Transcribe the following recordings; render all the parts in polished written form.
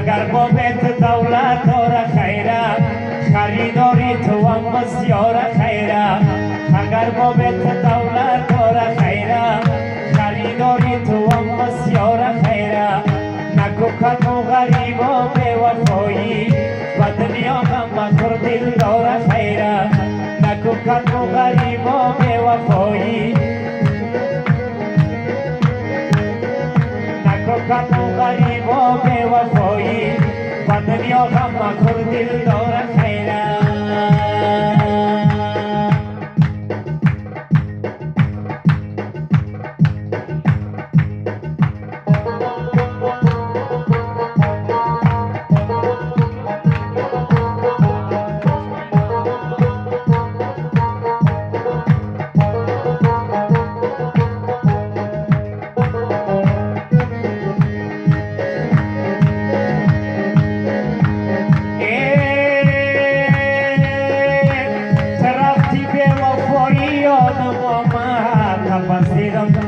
اگر با بیت دولت داره خیره خریداری تو هم بسیار خیره اگر با بیت دولت داره خیره خریداری تو هم بسیار خیره نکو کنو غریب و بے وفایی و دنیا غم مخور دل داره خیره نکو کنو غریب و بے وفایی نکو کنو غریب و بے وفایی و دنیا غم مخور دل داره خیره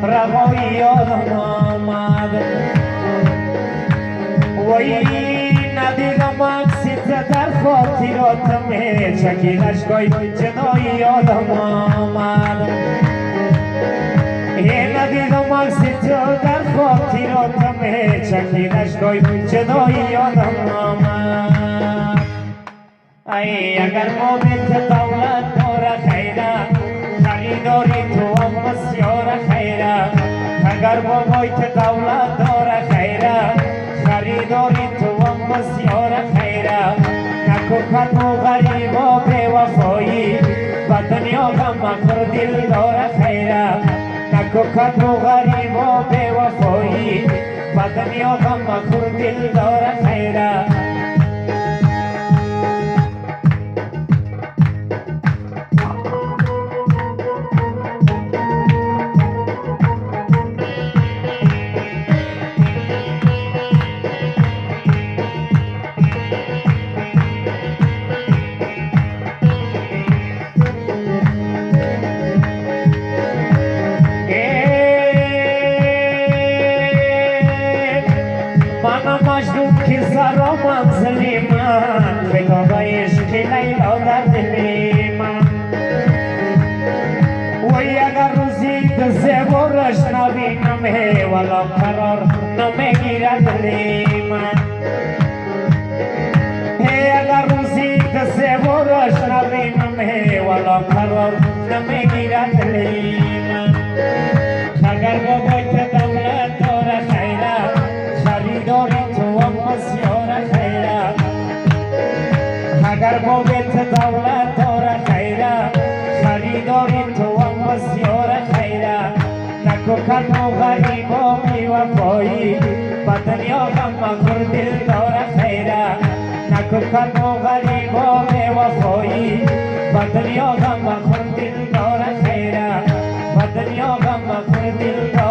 رغوی یادم آمد وی ندیدم عکست در خاطراتم چکید اشکای جدایی یادم آمد ندیدم عکست در خاطراتم چکید اشکای جدایی یادم آمد ای اگر مومنت دولت داره خیره خریداری تو هم بسیار خیره اگر بابایت دولت داره خیره خریداری تو هم بسیار خیره نکو کنو غریب و بے وفایی و دنیا غم مخور دل داره خیره نکو کنو غریب و بے وفایی و دنیا غم مخور دل داره خیره مجنون کی زارا منزلی من کتاب عشق لیلا در دل من وی اگر روزی دزب و رش نبینم والا قرار نمیگیرد دل من اگر روزی دزب و رش نبینم والا قرار نمیگیرد دل من اگر بابایت دولت داره خیره خریداری بسیار خیره اگر با بیت دولت داره خیره خریداری تو هم بسیار خیره نکو کنو غریب و بی وفایی و دنیا غم مخور دل داره خیره نکو کنو غریب و بی وفایی و دنیا غم مخور دل داره خیره و دنیا غم مخور دل داره